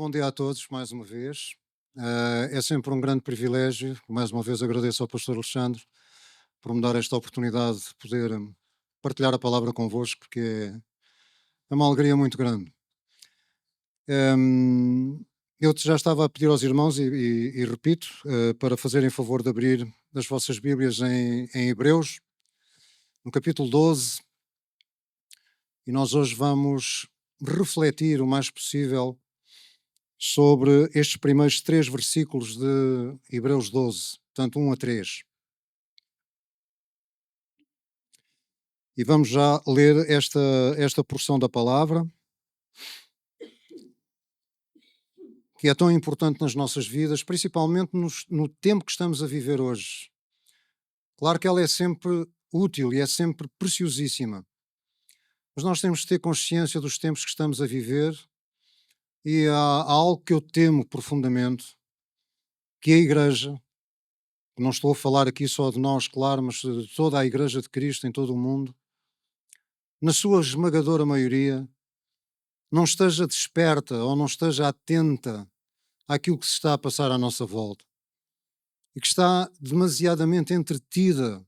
bom dia a todos, mais uma vez. É sempre um grande privilégio. Mais uma vez agradeço ao pastor Alexandre por me dar esta oportunidade de poder partilhar a palavra convosco, porque é uma alegria muito grande. Eu já estava a pedir aos irmãos e repito, para fazerem favor de abrir as vossas Bíblias em Hebreus, no capítulo 12, e nós hoje vamos refletir o mais possível sobre estes primeiros três versículos de Hebreus 12, portanto 1 a 3. E vamos já ler esta porção da palavra, que é tão importante nas nossas vidas, principalmente no tempo que estamos a viver hoje. Claro que ela é sempre útil e é sempre preciosíssima, mas nós temos de ter consciência dos tempos que estamos a viver, e há algo que eu temo profundamente, que é a Igreja. Não estou a falar aqui só de nós, claro, mas de toda a Igreja de Cristo em todo o mundo, na sua esmagadora maioria, não esteja desperta ou não esteja atenta àquilo que se está a passar à nossa volta, e que está demasiadamente entretida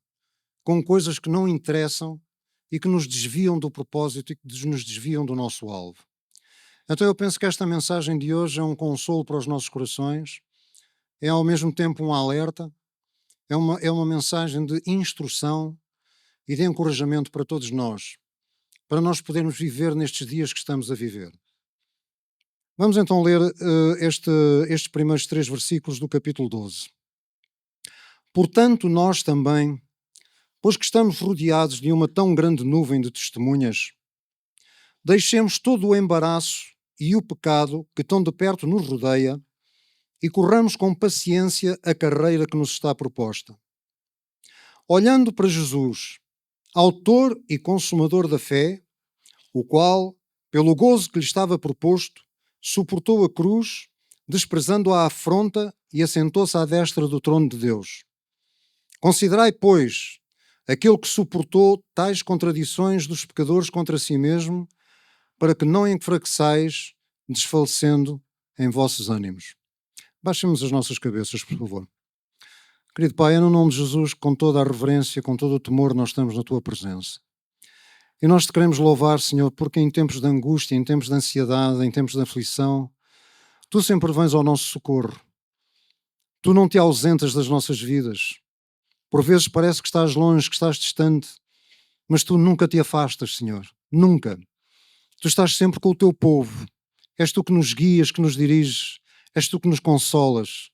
com coisas que não interessam e que nos desviam do propósito e que nos desviam do nosso alvo. Então eu penso que esta mensagem de hoje é um consolo para os nossos corações, é ao mesmo tempo um alerta, é uma mensagem de instrução e de encorajamento para todos nós, para nós podermos viver nestes dias que estamos a viver. Vamos então ler estes primeiros três versículos do capítulo 12. Portanto, nós também, pois que estamos rodeados de uma tão grande nuvem de testemunhas, deixemos todo o embaraço e o pecado que tão de perto nos rodeia e corramos com paciência a carreira que nos está proposta. Olhando para Jesus, autor e consumador da fé, o qual, pelo gozo que lhe estava proposto, suportou a cruz, desprezando a afronta, e assentou-se à destra do trono de Deus. Considerai, pois, aquele que suportou tais contradições dos pecadores contra si mesmo, para que não enfraqueçais, desfalecendo em vossos ânimos. Baixemos as nossas cabeças, por favor. Querido Pai, é no nome de Jesus, com toda a reverência, com todo o temor, nós estamos na Tua presença. E nós te queremos louvar, Senhor, porque em tempos de angústia, em tempos de ansiedade, em tempos de aflição, Tu sempre vens ao nosso socorro. Tu não te ausentas das nossas vidas. Por vezes parece que estás longe, que estás distante, mas Tu nunca te afastas, Senhor. Nunca. Tu estás sempre com o Teu povo. És Tu que nos guias, que nos diriges. És Tu que nos consolas.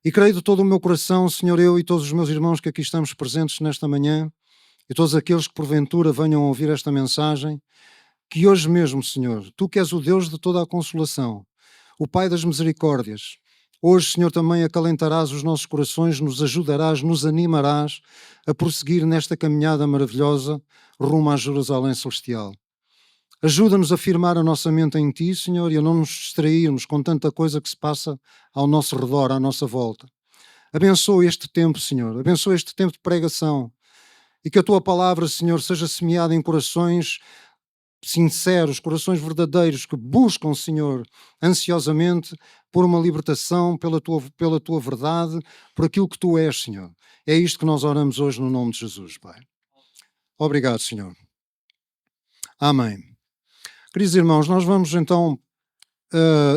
E creio de todo o meu coração, Senhor, eu e todos os meus irmãos que aqui estamos presentes nesta manhã, e todos aqueles que porventura venham a ouvir esta mensagem, que hoje mesmo, Senhor, Tu que és o Deus de toda a consolação, o Pai das misericórdias, hoje, Senhor, também acalentarás os nossos corações, nos ajudarás, nos animarás a prosseguir nesta caminhada maravilhosa rumo à Jerusalém Celestial. Ajuda-nos a firmar a nossa mente em Ti, Senhor, e a não nos distrairmos com tanta coisa que se passa ao nosso redor, à nossa volta. Abençoa este tempo, Senhor, abençoa este tempo de pregação, e que a Tua palavra, Senhor, seja semeada em corações sinceros, corações verdadeiros, que buscam, Senhor, ansiosamente por uma libertação, pela tua verdade, por aquilo que Tu és, Senhor. É isto que nós oramos hoje no nome de Jesus, Pai. Obrigado, Senhor. Amém. Queridos irmãos, nós vamos então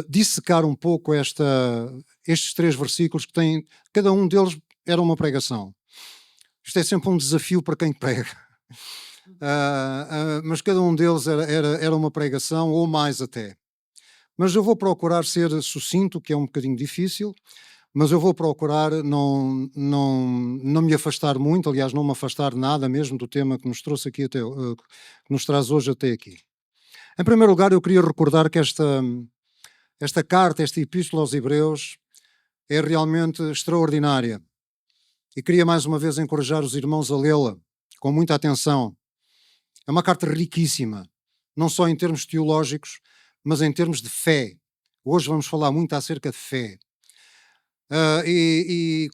dissecar um pouco estes três versículos, que têm, cada um deles era uma pregação. Isto é sempre um desafio para quem prega. Mas cada um deles era uma pregação, ou mais até. Mas eu vou procurar ser sucinto, que é um bocadinho difícil, mas eu vou procurar não me afastar muito, aliás, não me afastar nada mesmo do tema que nos trouxe aqui que nos traz hoje até aqui. Em primeiro lugar, eu queria recordar que esta carta, esta epístola aos Hebreus, é realmente extraordinária. E queria mais uma vez encorajar os irmãos a lê-la com muita atenção. É uma carta riquíssima, não só em termos teológicos, mas em termos de fé. Hoje vamos falar muito acerca de fé.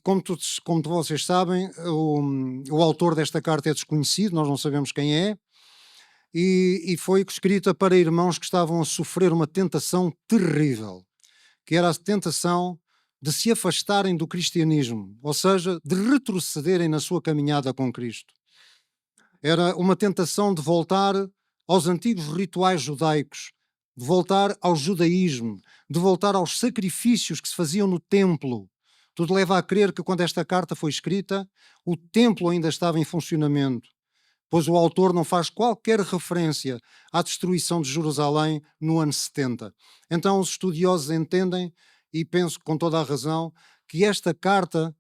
Como vocês sabem, o autor desta carta é desconhecido, nós não sabemos quem é, e foi escrita para irmãos que estavam a sofrer uma tentação terrível. que era a tentação de se afastarem do cristianismo, ou seja, de retrocederem na sua caminhada com Cristo. Era uma tentação de voltar aos antigos rituais judaicos, de voltar ao judaísmo, de voltar aos sacrifícios que se faziam no templo. Tudo leva a crer que quando esta carta foi escrita, o templo ainda estava em funcionamento, pois o autor não faz qualquer referência à destruição de Jerusalém no ano 70. Então os estudiosos entendem, e penso com toda a razão, que esta carta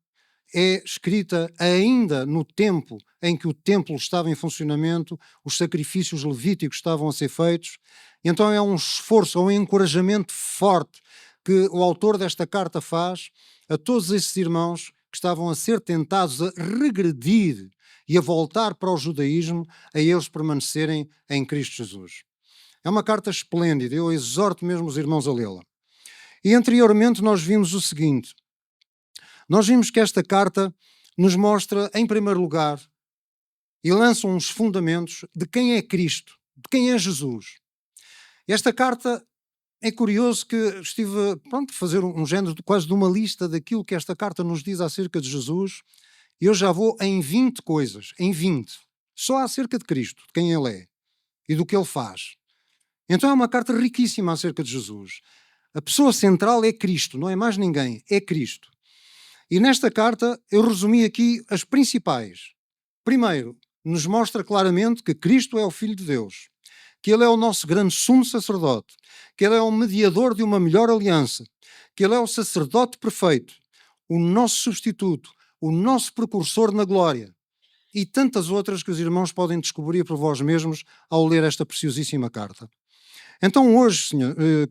é escrita ainda no tempo em que o templo estava em funcionamento, os sacrifícios levíticos estavam a ser feitos. Então é um esforço, um encorajamento forte que o autor desta carta faz a todos esses irmãos que estavam a ser tentados a regredir e a voltar para o judaísmo, a eles permanecerem em Cristo Jesus. É uma carta esplêndida, eu exorto mesmo os irmãos a lê-la. E anteriormente nós vimos o seguinte: nós vimos que esta carta nos mostra, em primeiro lugar, e lança uns fundamentos de quem é Cristo, de quem é Jesus. Esta carta, é curioso que estive a fazer um género quase de uma lista daquilo que esta carta nos diz acerca de Jesus, e eu já vou em 20 coisas, em 20, só acerca de Cristo, de quem Ele é e do que Ele faz. Então é uma carta riquíssima acerca de Jesus. A pessoa central é Cristo, não é mais ninguém, é Cristo. E nesta carta eu resumi aqui as principais. Primeiro, nos mostra claramente que Cristo é o Filho de Deus, que Ele é o nosso grande sumo sacerdote, que Ele é o mediador de uma melhor aliança, que Ele é o sacerdote perfeito, o nosso substituto, o nosso precursor na glória, e tantas outras que os irmãos podem descobrir por vós mesmos ao ler esta preciosíssima carta. Então hoje,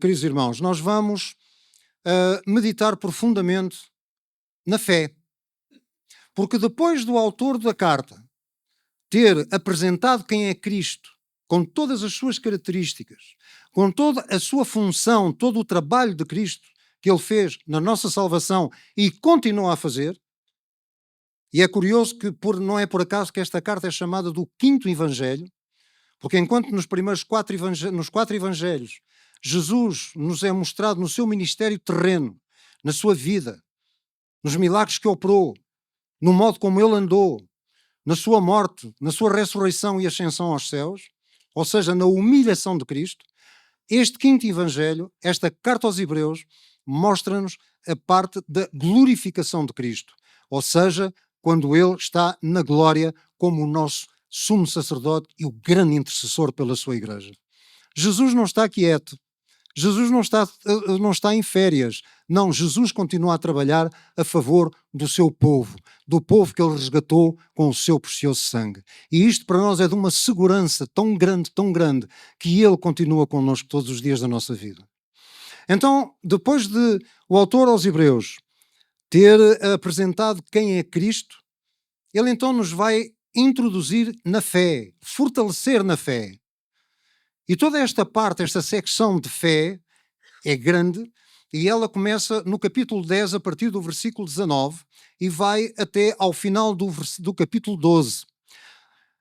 queridos irmãos, nós vamos meditar profundamente na fé. Porque depois do autor da carta ter apresentado quem é Cristo, com todas as suas características, com toda a sua função, todo o trabalho de Cristo que Ele fez na nossa salvação e continua a fazer, e é curioso que não é por acaso que esta carta é chamada do quinto Evangelho, porque enquanto nos primeiros nos quatro Evangelhos Jesus nos é mostrado no seu ministério terreno, na sua vida, nos milagres que operou, no modo como Ele andou, na sua morte, na sua ressurreição e ascensão aos céus, ou seja, na humilhação de Cristo, este quinto Evangelho, esta carta aos Hebreus, mostra-nos a parte da glorificação de Cristo, ou seja, quando Ele está na glória como o nosso sumo sacerdote e o grande intercessor pela sua igreja. Jesus não está quieto, Jesus não está em férias. Não, Jesus continua a trabalhar a favor do seu povo, do povo que Ele resgatou com o seu precioso sangue. E isto para nós é de uma segurança tão grande, que Ele continua connosco todos os dias da nossa vida. Então, depois de o autor aos Hebreus ter apresentado quem é Cristo, ele então nos vai introduzir na fé, fortalecer na fé. E toda esta parte, esta secção de fé, é grande, e ela começa no capítulo 10, a partir do versículo 19, e vai até ao final do capítulo 12.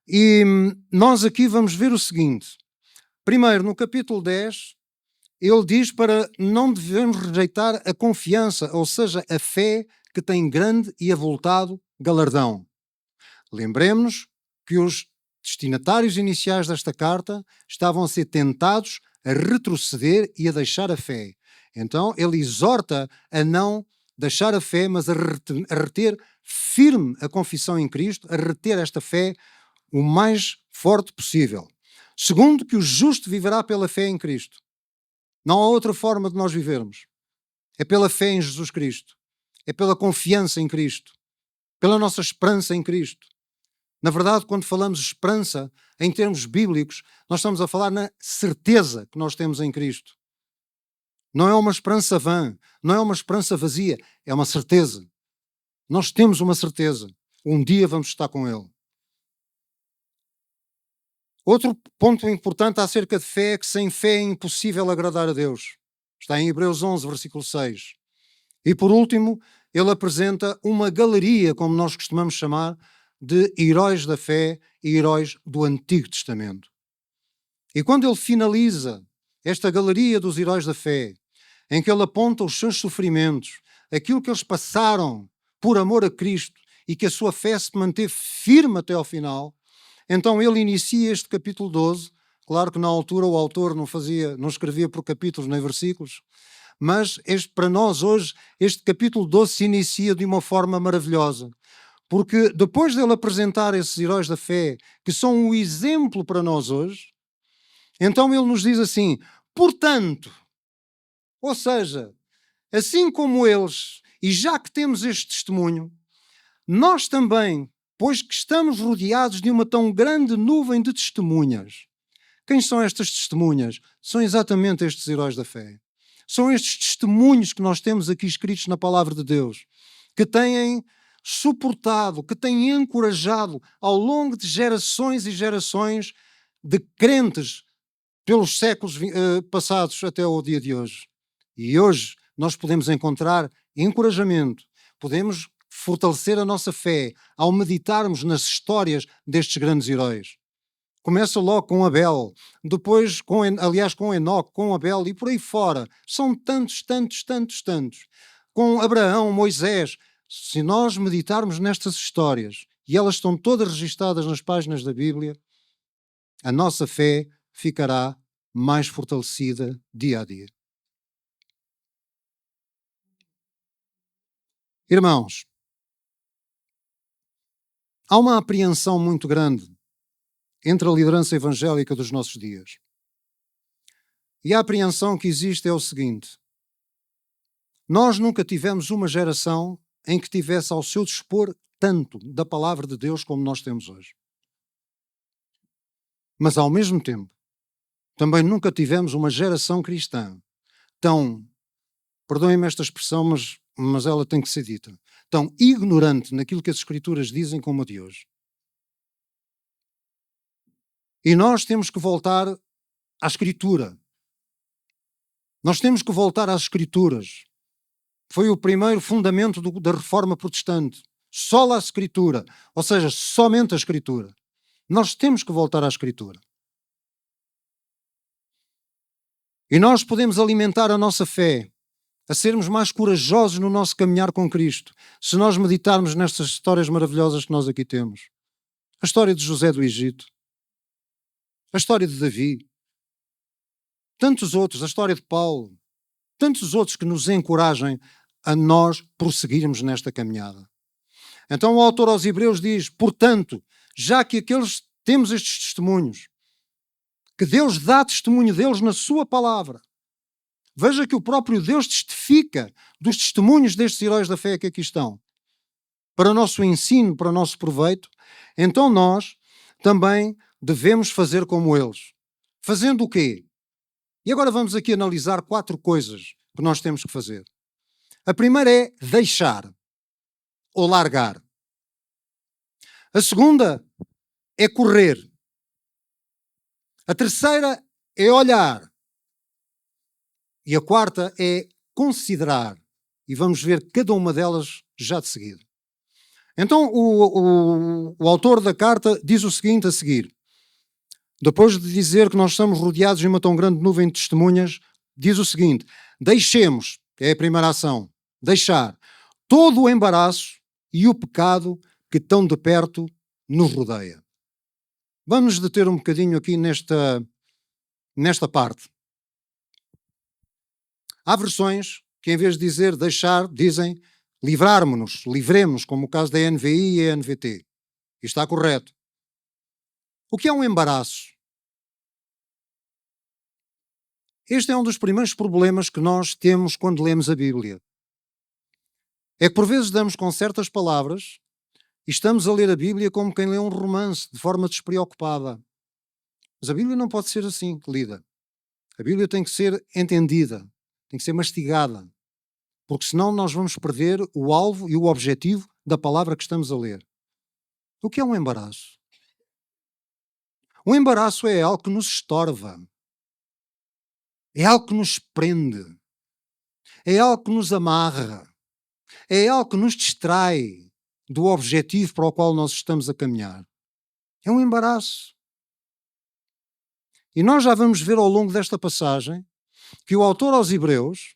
E nós aqui vamos ver o seguinte. Primeiro, no capítulo 10, ele diz para não devemos rejeitar a confiança, ou seja, a fé que tem grande e avultado galardão. Lembremos-nos que os destinatários iniciais desta carta estavam a ser tentados a retroceder e a deixar a fé. Então ele exorta a não deixar a fé, mas a reter firme a confissão em Cristo, a reter esta fé o mais forte possível. Segundo, que o justo viverá pela fé em Cristo. Não há outra forma de nós vivermos. É pela fé em Jesus Cristo. É pela confiança em Cristo. Pela nossa esperança em Cristo. Na verdade, quando falamos de esperança, em termos bíblicos, nós estamos a falar na certeza que nós temos em Cristo. Não é uma esperança vã, não é uma esperança vazia, é uma certeza. Nós temos uma certeza. Um dia vamos estar com Ele. Outro ponto importante acerca de fé é que sem fé é impossível agradar a Deus. Está em Hebreus 11, versículo 6. E por último, ele apresenta uma galeria, como nós costumamos chamar, de heróis da fé e heróis do Antigo Testamento. E quando ele finaliza esta galeria dos heróis da fé, em que ele aponta os seus sofrimentos, aquilo que eles passaram por amor a Cristo e que a sua fé se manteve firme até ao final, então ele inicia este capítulo 12. Claro que na altura o autor não escrevia por capítulos nem versículos, mas para nós hoje este capítulo 12 se inicia de uma forma maravilhosa, porque depois dele apresentar esses heróis da fé, que são um exemplo para nós hoje, então ele nos diz assim: portanto, ou seja, assim como eles, e já que temos este testemunho, nós também, pois que estamos rodeados de uma tão grande nuvem de testemunhas. Quem são estas testemunhas? São exatamente estes heróis da fé. São estes testemunhos que nós temos aqui escritos na palavra de Deus, que têm suportado, que têm encorajado ao longo de gerações e gerações de crentes pelos séculos passados até o dia de hoje. E hoje nós podemos encontrar encorajamento, podemos fortalecer a nossa fé ao meditarmos nas histórias destes grandes heróis. Começa logo com Abel, depois com Enoque, com Abel e por aí fora. São tantos. Com Abraão, Moisés. Se nós meditarmos nestas histórias, e elas estão todas registadas nas páginas da Bíblia, a nossa fé ficará mais fortalecida dia a dia. Irmãos, há uma apreensão muito grande entre a liderança evangélica dos nossos dias. E a apreensão que existe é o seguinte: nós nunca tivemos uma geração em que tivesse ao seu dispor tanto da palavra de Deus como nós temos hoje. Mas ao mesmo tempo, também nunca tivemos uma geração cristã tão, perdoem-me esta expressão, mas ela tem que ser dita, tão ignorante naquilo que as Escrituras dizem como a de hoje. E nós temos que voltar à Escritura. Nós temos que voltar às Escrituras. Foi o primeiro fundamento da Reforma Protestante. Só a Escritura, ou seja, somente a Escritura. Nós temos que voltar à Escritura. E nós podemos alimentar a nossa fé, a sermos mais corajosos no nosso caminhar com Cristo, se nós meditarmos nestas histórias maravilhosas que nós aqui temos. A história de José do Egito, a história de Davi, tantos outros, a história de Paulo, tantos outros que nos encorajem a nós prosseguirmos nesta caminhada. Então o autor aos Hebreus diz: portanto, já que temos estes testemunhos, que Deus dá testemunho deles na sua palavra, veja que o próprio Deus testifica dos testemunhos destes heróis da fé que aqui estão, para o nosso ensino, para o nosso proveito, então nós também devemos fazer como eles. Fazendo o quê? E agora vamos aqui analisar 4 coisas que nós temos que fazer. A primeira é deixar ou largar. A segunda é correr. A terceira é olhar. E a quarta é considerar. E vamos ver cada uma delas já de seguida. Então o autor da carta diz o seguinte a seguir. Depois de dizer que nós estamos rodeados de uma tão grande nuvem de testemunhas, diz o seguinte: deixemos, é a primeira ação, deixar todo o embaraço e o pecado que tão de perto nos rodeia. Vamos nos deter um bocadinho aqui nesta parte. Há versões que em vez de dizer deixar, dizem livrarmos-nos, livremos, como o caso da NVI e a NVT. Isto está correto. O que é um embaraço? Este é um dos primeiros problemas que nós temos quando lemos a Bíblia. É que por vezes damos com certas palavras e estamos a ler a Bíblia como quem lê um romance, de forma despreocupada. Mas a Bíblia não pode ser assim lida. A Bíblia tem que ser entendida, tem que ser mastigada, porque senão nós vamos perder o alvo e o objetivo da palavra que estamos a ler. O que é um embaraço? O embaraço é algo que nos estorva, é algo que nos prende, é algo que nos amarra, é algo que nos distrai do objetivo para o qual nós estamos a caminhar. É um embaraço. E nós já vamos ver ao longo desta passagem que o autor aos Hebreus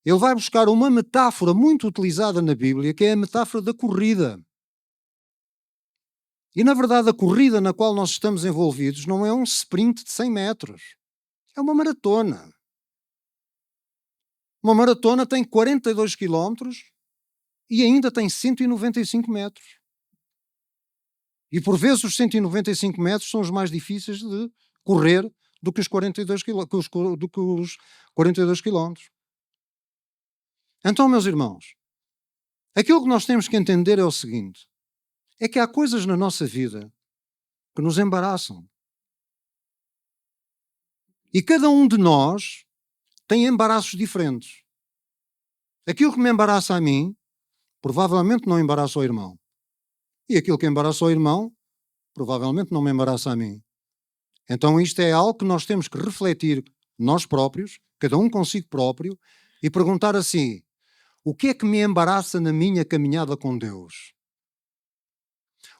Ele vai buscar uma metáfora muito utilizada na Bíblia, que é a metáfora da corrida. E, na verdade, a corrida na qual nós estamos envolvidos não é um sprint de 100 metros. É uma maratona. Uma maratona tem 42 quilómetros e ainda tem 195 metros. E, por vezes, os 195 metros são os mais difíceis de correr do que os 42 quilómetros. Então, meus irmãos, aquilo que nós temos que entender é o seguinte: é que há coisas na nossa vida que nos embaraçam. E cada um de nós tem embaraços diferentes. Aquilo que me embaraça a mim, provavelmente não embaraça o irmão. E aquilo que embaraça o irmão, provavelmente não me embaraça a mim. Então isto é algo que nós temos que refletir nós próprios, cada um consigo próprio, e perguntar assim: o que é que me embaraça na minha caminhada com Deus?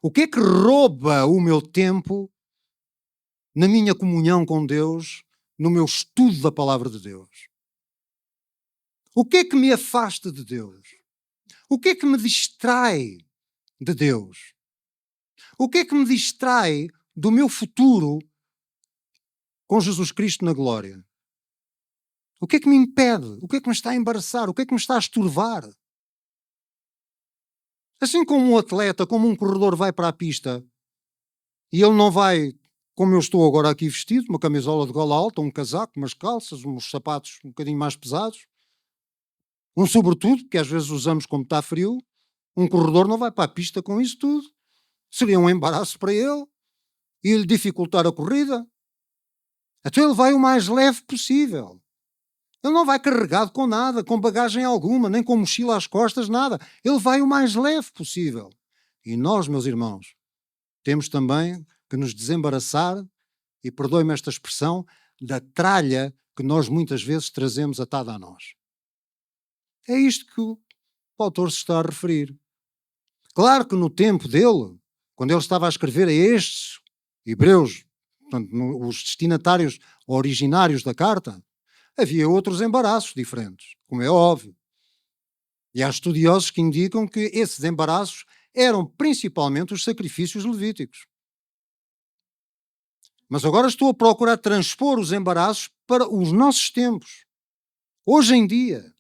O que é que rouba o meu tempo na minha comunhão com Deus, no meu estudo da palavra de Deus? O que é que me afasta de Deus? O que é que me distrai de Deus? O que é que me distrai do meu futuro com Jesus Cristo na glória? O que é que me impede? O que é que me está a embaraçar? O que é que me está a estorvar? Assim como um atleta, como um corredor vai para a pista e ele não vai, como eu estou agora aqui vestido, uma camisola de gola alta, um casaco, umas calças, uns sapatos um bocadinho mais pesados, um sobretudo, que às vezes usamos como está frio, um corredor não vai para a pista com isso tudo. Seria um embaraço para ele e lhe dificultar a corrida. Então ele vai o mais leve possível. Ele não vai carregado com nada, com bagagem alguma, nem com mochila às costas, nada. Ele vai o mais leve possível. E nós, meus irmãos, temos também que nos desembaraçar, e perdoe-me esta expressão, da tralha que nós muitas vezes trazemos atada a nós. É isto que o autor se está a referir. Claro que no tempo dele, quando ele estava a escrever a estes hebreus, portanto, os destinatários originários da carta, havia outros embaraços diferentes, como é óbvio. E há estudiosos que indicam que esses embaraços eram principalmente os sacrifícios levíticos. Mas agora estou a procurar transpor os embaraços para os nossos tempos. Hoje em dia,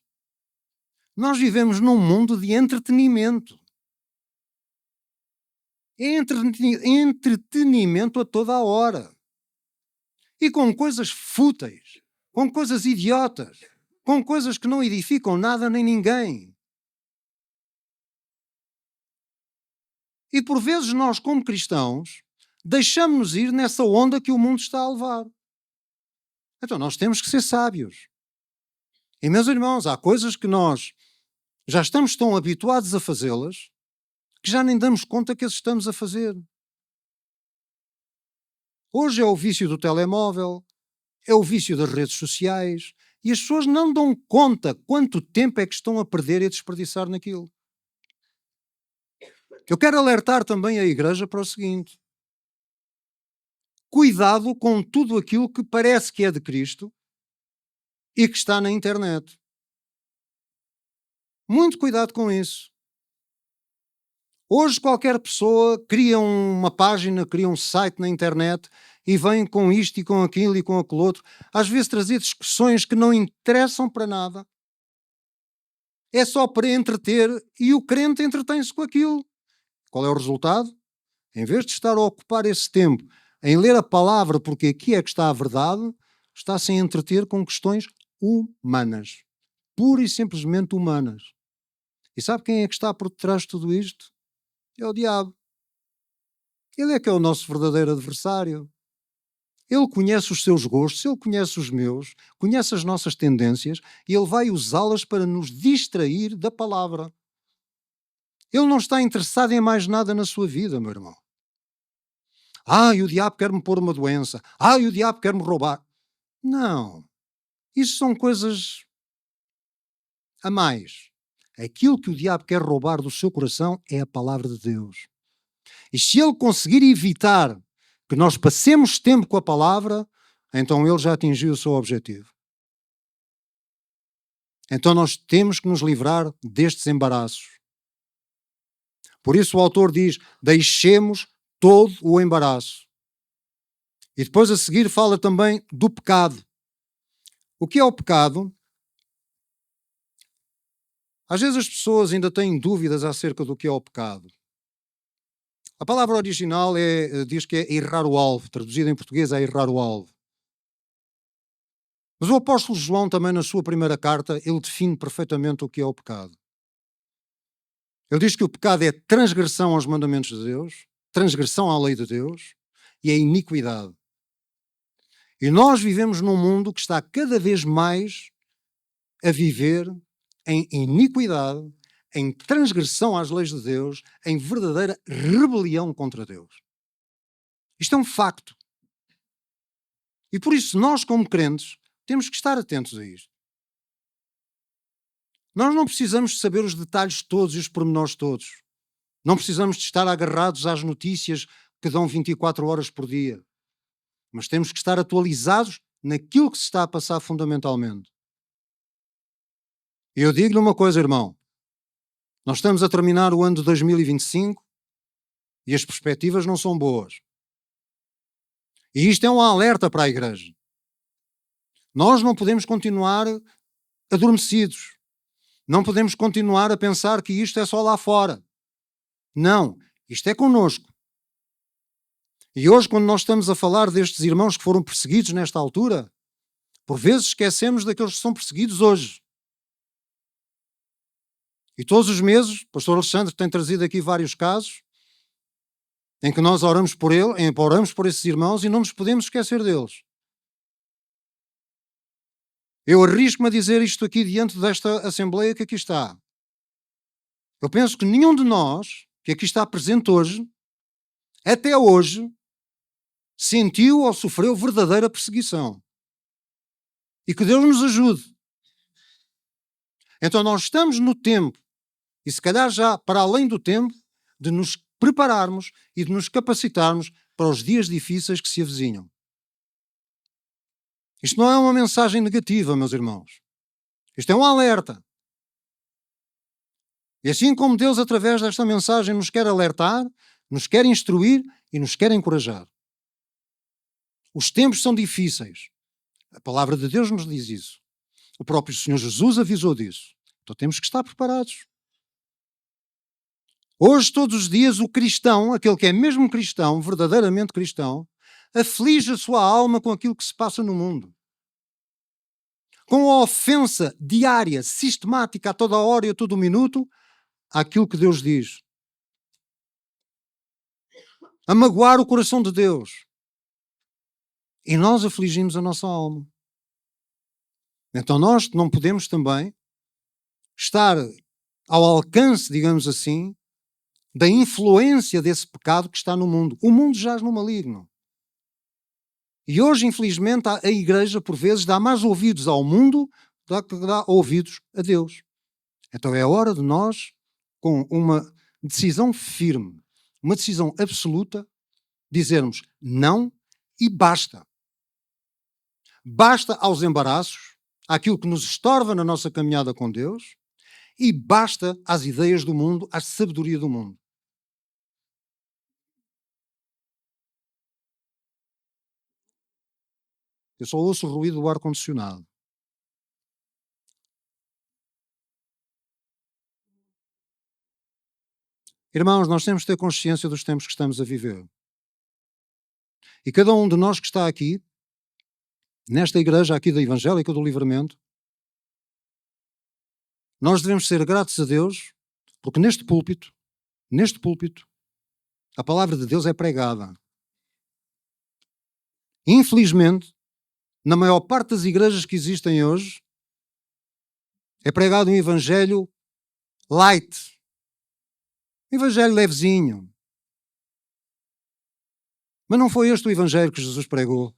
nós vivemos num mundo de entretenimento. É entretenimento a toda a hora. E com coisas fúteis, com coisas idiotas, com coisas que não edificam nada nem ninguém. E por vezes nós, como cristãos, deixamos-nos ir nessa onda que o mundo está a levar. Então nós temos que ser sábios. E, meus irmãos, há coisas que nós já estamos tão habituados a fazê-las que já nem damos conta que as estamos a fazer. Hoje é o vício do telemóvel, é o vício das redes sociais, e as pessoas não dão conta quanto tempo é que estão a perder e a desperdiçar naquilo. Eu quero alertar também a igreja para o seguinte: cuidado com tudo aquilo que parece que é de Cristo e que está na internet. Muito cuidado com isso. Hoje qualquer pessoa cria uma página, cria um site na internet e vem com isto e com aquilo e com aquele outro, às vezes trazer discussões que não interessam para nada. É só para entreter e o crente entretém-se com aquilo. Qual é o resultado? Em vez de estar a ocupar esse tempo em ler a palavra, porque aqui é que está a verdade, está-se a entreter com questões humanas. Pura e simplesmente humanas. E sabe quem é que está por detrás de tudo isto? É o diabo. Ele é que é o nosso verdadeiro adversário. Ele conhece os seus gostos, ele conhece os meus, conhece as nossas tendências e ele vai usá-las para nos distrair da palavra. Ele não está interessado em mais nada na sua vida, meu irmão. O diabo quer-me pôr uma doença. O diabo quer-me roubar. Não. Isso são coisas a mais. Aquilo que o diabo quer roubar do seu coração é a palavra de Deus. E se ele conseguir evitar que nós passemos tempo com a palavra, então ele já atingiu o seu objetivo. Então nós temos que nos livrar destes embaraços. Por isso o autor diz, deixemos todo o embaraço. E depois a seguir fala também do pecado. O que é o pecado? Às vezes as pessoas ainda têm dúvidas acerca do que é o pecado. A palavra original diz que é errar o alvo, traduzido em português é errar o alvo. Mas o apóstolo João também na sua primeira carta, ele define perfeitamente o que é o pecado. Ele diz que o pecado é transgressão aos mandamentos de Deus, transgressão à lei de Deus e é iniquidade. E nós vivemos num mundo que está cada vez mais a viver em iniquidade, em transgressão às leis de Deus, em verdadeira rebelião contra Deus. Isto é um facto. E por isso nós, como crentes, temos que estar atentos a isto. Nós não precisamos saber os detalhes todos e os pormenores todos. Não precisamos de estar agarrados às notícias que dão 24 horas por dia. Mas temos que estar atualizados naquilo que se está a passar fundamentalmente. E eu digo-lhe uma coisa, irmão. Nós estamos a terminar o ano de 2025 e as perspectivas não são boas. E isto é um alerta para a igreja. Nós não podemos continuar adormecidos. Não podemos continuar a pensar que isto é só lá fora. Não, isto é connosco. E hoje, quando nós estamos a falar destes irmãos que foram perseguidos nesta altura, por vezes esquecemos daqueles que são perseguidos hoje. E todos os meses, o pastor Alexandre tem trazido aqui vários casos em que nós oramos por oramos por esses irmãos e não nos podemos esquecer deles. Eu arrisco-me a dizer isto aqui diante desta Assembleia que aqui está. Eu penso que nenhum de nós, que aqui está presente hoje, até hoje, sentiu ou sofreu verdadeira perseguição. E que Deus nos ajude. Então nós estamos no tempo, e se calhar já para além do tempo, de nos prepararmos e de nos capacitarmos para os dias difíceis que se avizinham. Isto não é uma mensagem negativa, meus irmãos. Isto é um alerta. E assim como Deus, através desta mensagem, nos quer alertar, nos quer instruir e nos quer encorajar. Os tempos são difíceis. A palavra de Deus nos diz isso. O próprio Senhor Jesus avisou disso. Então temos que estar preparados. Hoje, todos os dias, o cristão, aquele que é mesmo cristão, verdadeiramente cristão, aflige a sua alma com aquilo que se passa no mundo. Com a ofensa diária, sistemática, a toda a hora e a todo minuto, àquilo que Deus diz. A magoar o coração de Deus. E nós afligimos a nossa alma. Então nós não podemos também estar ao alcance, digamos assim, da influência desse pecado que está no mundo. O mundo jaz no maligno. E hoje, infelizmente, a igreja, por vezes, dá mais ouvidos ao mundo do que dá ouvidos a Deus. Então é hora de nós, com uma decisão firme, uma decisão absoluta, dizermos não e basta. Basta aos embaraços, àquilo que nos estorva na nossa caminhada com Deus, e basta às ideias do mundo, à sabedoria do mundo. Eu só ouço o ruído do ar-condicionado. Irmãos, nós temos que ter consciência dos tempos que estamos a viver. E cada um de nós que está aqui, nesta igreja aqui da Evangélica do Livramento, nós devemos ser gratos a Deus, porque neste púlpito, a palavra de Deus é pregada. Infelizmente, na maior parte das igrejas que existem hoje, é pregado um evangelho light. Um evangelho levezinho. Mas não foi este o evangelho que Jesus pregou.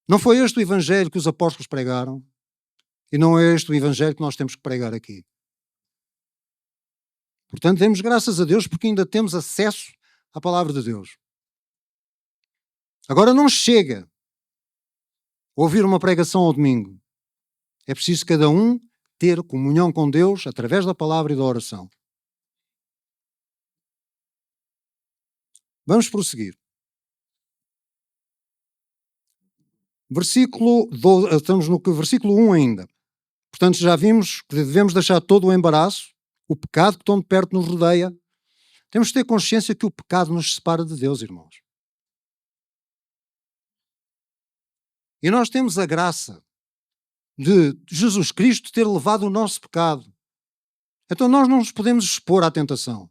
Não foi este o evangelho que os apóstolos pregaram. E não é este o evangelho que nós temos que pregar aqui. Portanto, demos graças a Deus porque ainda temos acesso à palavra de Deus. Agora não chega a ouvir uma pregação ao domingo. É preciso cada um ter comunhão com Deus através da palavra e da oração. Vamos prosseguir. Estamos no versículo 1 ainda. Portanto, já vimos que devemos deixar todo o embaraço, o pecado que tão de perto nos rodeia. Temos de ter consciência que o pecado nos separa de Deus, irmãos. E nós temos a graça de Jesus Cristo ter levado o nosso pecado. Então nós não nos podemos expor à tentação.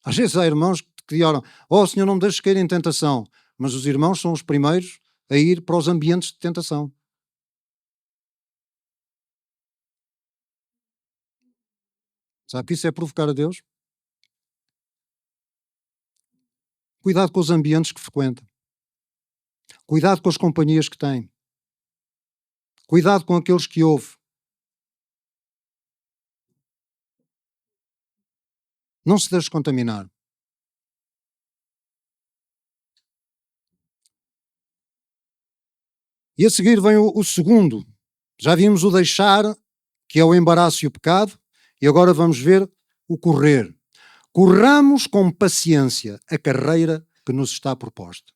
Às vezes há irmãos que oram, oh Senhor, não me deixes cair em tentação. Mas os irmãos são os primeiros a ir para os ambientes de tentação. Sabe que isso é provocar a Deus? Cuidado com os ambientes que frequenta. Cuidado com as companhias que tem. Cuidado com aqueles que ouve. Não se deixe contaminar. E a seguir vem o segundo. Já vimos o deixar, que é o embaraço e o pecado, e agora vamos ver o correr. Corramos com paciência a carreira que nos está proposta.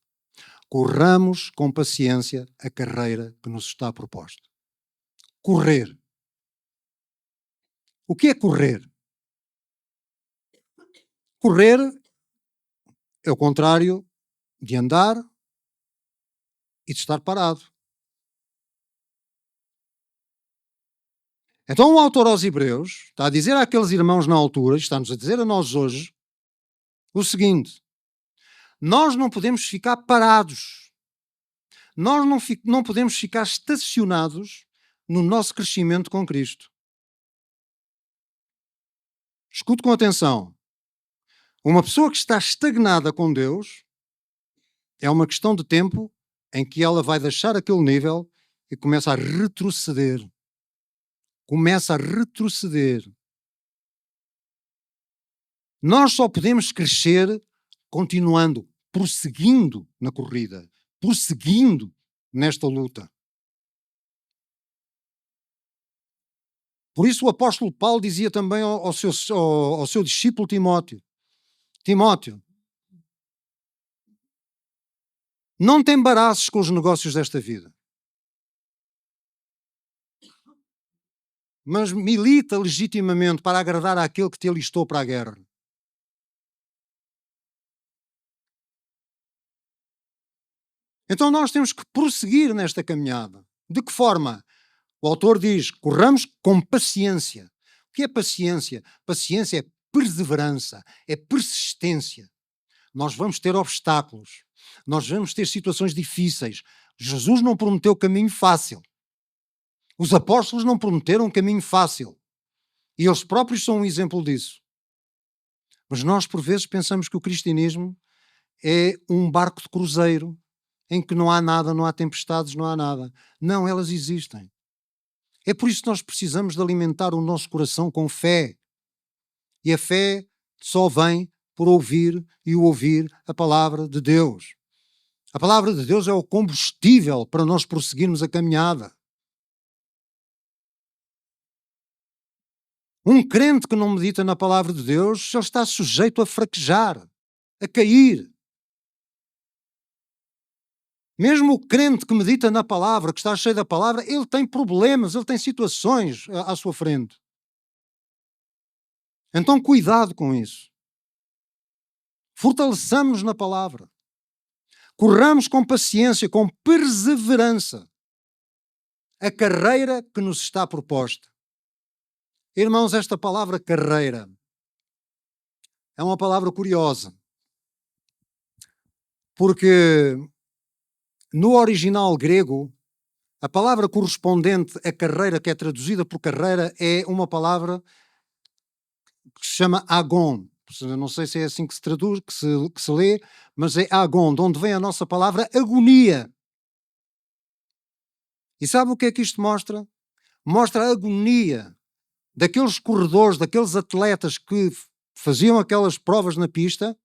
Corramos com paciência a carreira que nos está proposta. Correr. O que é correr? Correr é o contrário de andar e de estar parado. Então o autor aos Hebreus está a dizer àqueles irmãos na altura, está-nos a dizer a nós hoje, o seguinte: nós não podemos ficar parados. Nós não podemos ficar estacionados no nosso crescimento com Cristo. Escute com atenção. Uma pessoa que está estagnada com Deus é uma questão de tempo em que ela vai deixar aquele nível e começa a retroceder. Começa a retroceder. Nós só podemos crescer continuando, prosseguindo na corrida, prosseguindo nesta luta. Por isso o apóstolo Paulo dizia também ao seu discípulo Timóteo: Timóteo, não te embaraçes com os negócios desta vida, mas milita legitimamente para agradar àquele que te alistou para a guerra. Então nós temos que prosseguir nesta caminhada. De que forma? O autor diz, corramos com paciência. O que é paciência? Paciência é perseverança, é persistência. Nós vamos ter obstáculos, nós vamos ter situações difíceis. Jesus não prometeu caminho fácil. Os apóstolos não prometeram um caminho fácil. E eles próprios são um exemplo disso. Mas nós, por vezes, pensamos que o cristianismo é um barco de cruzeiro em que não há nada, não há tempestades, não há nada. Não, elas existem. É por isso que nós precisamos de alimentar o nosso coração com fé. E a fé só vem por ouvir e ouvir a palavra de Deus. A palavra de Deus é o combustível para nós prosseguirmos a caminhada. Um crente que não medita na palavra de Deus, ele está sujeito a fraquejar, a cair. Mesmo o crente que medita na palavra, que está cheio da palavra, ele tem problemas, ele tem situações à sua frente. Então cuidado com isso. Fortaleçamos-nos na palavra. Corramos com paciência, com perseverança a carreira que nos está proposta. Irmãos, esta palavra carreira é uma palavra curiosa, porque no original grego, a palavra correspondente a carreira, que é traduzida por carreira, é uma palavra que se chama agon. Não sei se é assim que se traduz, que se lê, mas é agon, de onde vem a nossa palavra agonia. E sabe o que é que isto mostra? Mostra a agonia daqueles corredores, daqueles atletas que faziam aquelas provas na pista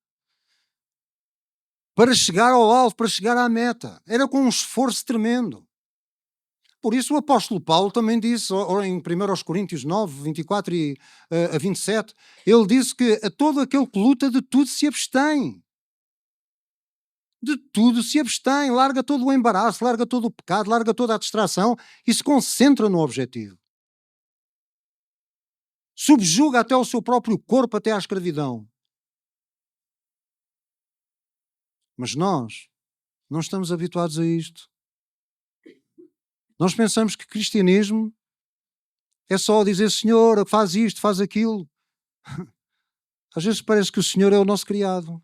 para chegar ao alvo, para chegar à meta. Era com um esforço tremendo. Por isso o apóstolo Paulo também disse em 1 Coríntios 9, 24 a 27, ele disse que a todo aquele que luta de tudo se abstém. De tudo se abstém, larga todo o embaraço, larga todo o pecado, larga toda a distração e se concentra no objetivo. Subjuga até o seu próprio corpo até à escravidão. Mas nós não estamos habituados a isto. Nós pensamos que cristianismo é só dizer Senhor, faz isto, faz aquilo. Às vezes parece que o Senhor é o nosso criado.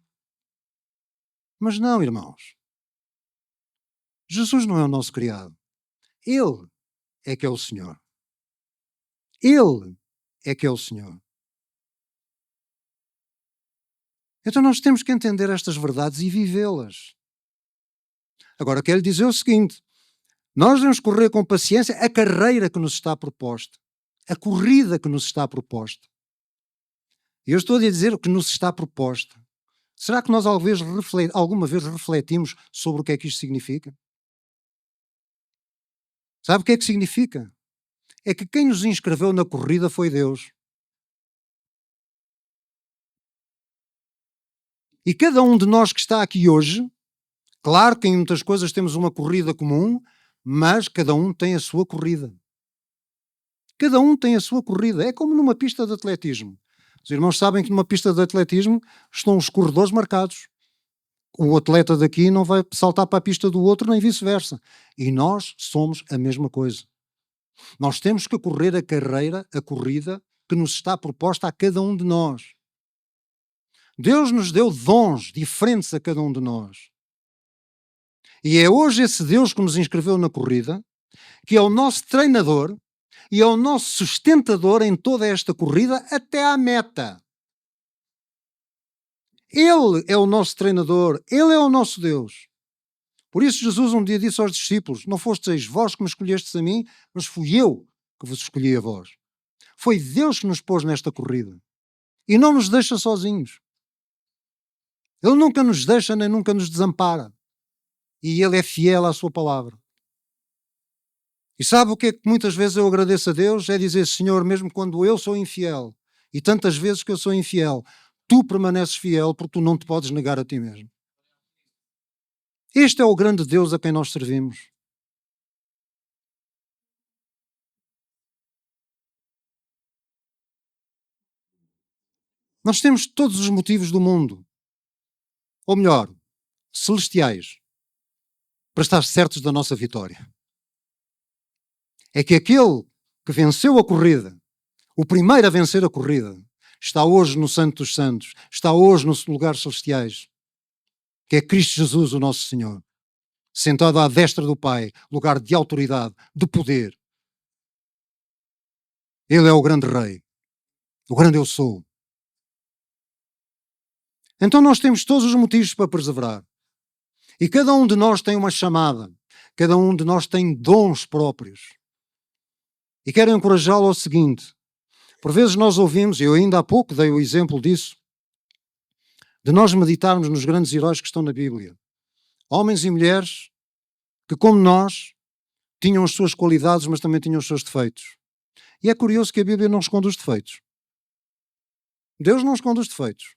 Mas não, irmãos. Jesus não é o nosso criado. Ele é que é o Senhor. Ele é que é o Senhor. Então nós temos que entender estas verdades e vivê-las. Agora quero dizer o seguinte, nós devemos correr com paciência a carreira que nos está proposta, a corrida que nos está proposta. E eu estou a dizer o que nos está proposta. Será que nós alguma vez refletimos sobre o que é que isto significa? Sabe o que é que significa? É que quem nos inscreveu na corrida foi Deus. E cada um de nós que está aqui hoje, claro que em muitas coisas temos uma corrida comum, mas cada um tem a sua corrida. Cada um tem a sua corrida. É como numa pista de atletismo. Os irmãos sabem que numa pista de atletismo estão os corredores marcados. O atleta daqui não vai saltar para a pista do outro, nem vice-versa. E nós somos a mesma coisa. Nós temos que correr a carreira, a corrida, que nos está proposta a cada um de nós. Deus nos deu dons diferentes a cada um de nós. E é hoje esse Deus que nos inscreveu na corrida, que é o nosso treinador e é o nosso sustentador em toda esta corrida até à meta. Ele é o nosso treinador, Ele é o nosso Deus. Por isso Jesus um dia disse aos discípulos, não fostes vós que me escolhestes a mim, mas fui eu que vos escolhi a vós. Foi Deus que nos pôs nesta corrida. E não nos deixa sozinhos. Ele nunca nos deixa nem nunca nos desampara. E Ele é fiel à sua palavra. E sabe o que é que muitas vezes eu agradeço a Deus? É dizer, Senhor, mesmo quando eu sou infiel, e tantas vezes que eu sou infiel, tu permaneces fiel porque tu não te podes negar a ti mesmo. Este é o grande Deus a quem nós servimos. Nós temos todos os motivos do mundo, ou melhor, celestiais, para estar certos da nossa vitória. É que aquele que venceu a corrida, o primeiro a vencer a corrida, está hoje no Santo dos Santos, está hoje nos lugares celestiais, que é Cristo Jesus, o nosso Senhor, sentado à destra do Pai, lugar de autoridade, de poder. Ele é o grande Rei, o grande eu sou. Então nós temos todos os motivos para perseverar. E cada um de nós tem uma chamada, cada um de nós tem dons próprios. E quero encorajá-lo ao seguinte, por vezes nós ouvimos, e eu ainda há pouco dei o exemplo disso, de nós meditarmos nos grandes heróis que estão na Bíblia. Homens e mulheres que, como nós, tinham as suas qualidades, mas também tinham os seus defeitos. E é curioso que a Bíblia não esconde os defeitos. Deus não esconde os defeitos.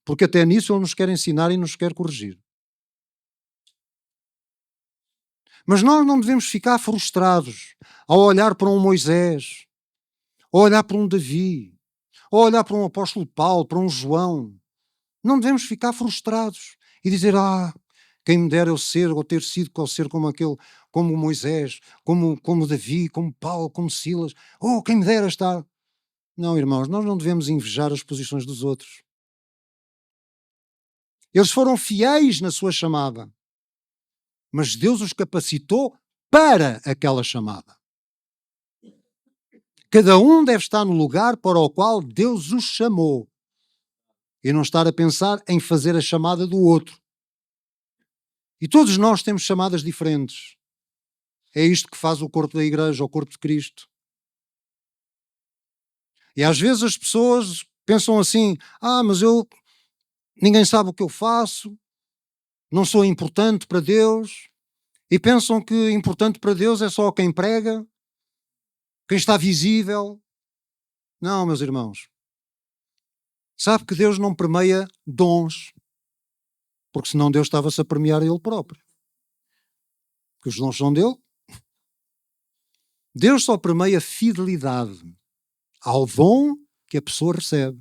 Porque até nisso Ele nos quer ensinar e nos quer corrigir. Mas nós não devemos ficar frustrados ao olhar para um Moisés, ao olhar para um Davi, ao olhar para um apóstolo Paulo, para um João. Não devemos ficar frustrados e dizer, quem me dera eu ser ou ter sido como aquele, como Moisés, como Davi, como Paulo, como Silas. Quem me dera estar. Não, irmãos, nós não devemos invejar as posições dos outros. Eles foram fiéis na sua chamada, mas Deus os capacitou para aquela chamada. Cada um deve estar no lugar para o qual Deus os chamou e não estar a pensar em fazer a chamada do outro. E todos nós temos chamadas diferentes. É isto que faz o corpo da igreja, o corpo de Cristo. E às vezes as pessoas pensam assim, mas ninguém sabe o que eu faço, não sou importante para Deus. E pensam que importante para Deus é só quem prega, quem está visível. Não, meus irmãos. Sabe que Deus não permeia dons, porque senão Deus estava-se a premiar a Ele próprio. Porque os dons são dele. Deus só permeia fidelidade ao dom que a pessoa recebe.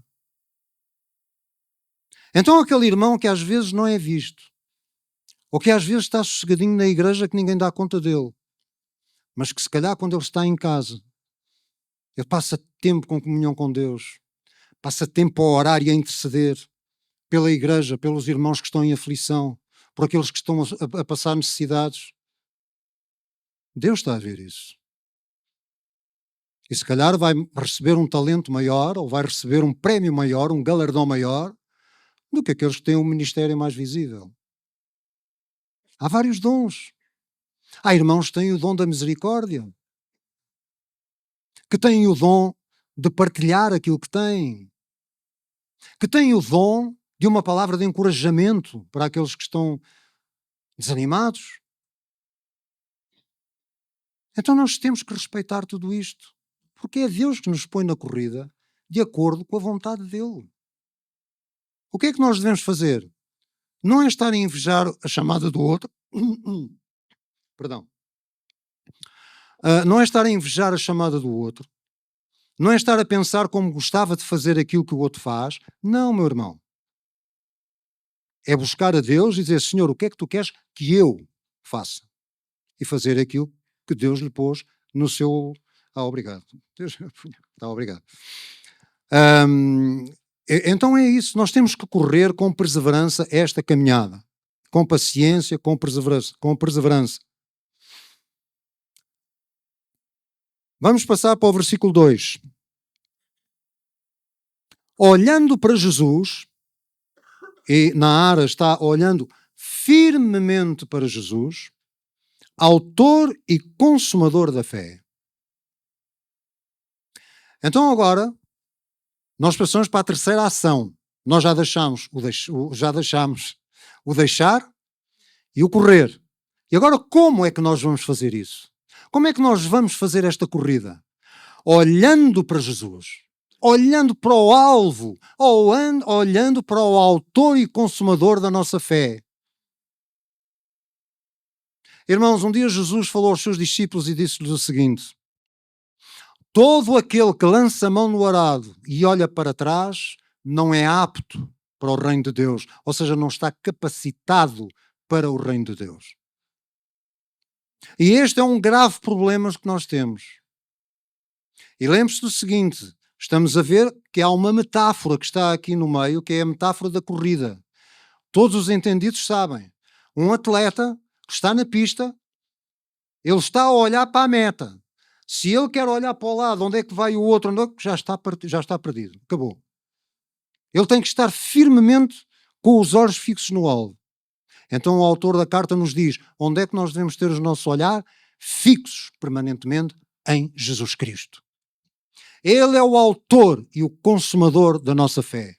Então aquele irmão que às vezes não é visto, ou que às vezes está sossegadinho na igreja que ninguém dá conta dele, mas que se calhar quando ele está em casa, ele passa tempo com comunhão com Deus, passa tempo a orar e a interceder pela igreja, pelos irmãos que estão em aflição, por aqueles que estão a passar necessidades. Deus está a ver isso. E se calhar vai receber um talento maior, ou vai receber um prémio maior, um galardão maior, do que aqueles que têm um ministério mais visível. Há vários dons. Há irmãos que têm o dom da misericórdia, que têm o dom de partilhar aquilo que têm, que têm o dom de uma palavra de encorajamento para aqueles que estão desanimados. Então nós temos que respeitar tudo isto, porque é Deus que nos põe na corrida de acordo com a vontade dele. O que é que nós devemos fazer? Não é estar a invejar a chamada do outro. Perdão. Não é estar a invejar a chamada do outro. Não é estar a pensar como gostava de fazer aquilo que o outro faz. Não, meu irmão. É buscar a Deus e dizer, Senhor, o que é que tu queres que eu faça? E fazer aquilo que Deus lhe pôs no seu... obrigado. Deus... Tá, obrigado. Então é isso. Nós temos que correr com perseverança esta caminhada. Com paciência, com perseverança. Vamos passar para o versículo 2. Olhando para Jesus, e na Ara está olhando firmemente para Jesus, autor e consumador da fé. Então agora, nós passamos para a terceira ação. Nós já deixamos o deixar e o correr. E agora como é que nós vamos fazer isso? Como é que nós vamos fazer esta corrida? Olhando para Jesus, olhando para o alvo, olhando para o autor e consumador da nossa fé. Irmãos, um dia Jesus falou aos seus discípulos e disse-lhes o seguinte: todo aquele que lança a mão no arado e olha para trás não é apto para o reino de Deus, ou seja, não está capacitado para o reino de Deus. E este é um grave problema que nós temos. E lembre-se do seguinte, estamos a ver que há uma metáfora que está aqui no meio, que é a metáfora da corrida. Todos os entendidos sabem. Um atleta que está na pista, ele está a olhar para a meta. Se ele quer olhar para o lado, onde é que vai o outro, já está perdido. Acabou. Ele tem que estar firmemente com os olhos fixos no alvo. Então o autor da carta nos diz onde é que nós devemos ter o nosso olhar fixos permanentemente em Jesus Cristo. Ele é o autor e o consumador da nossa fé.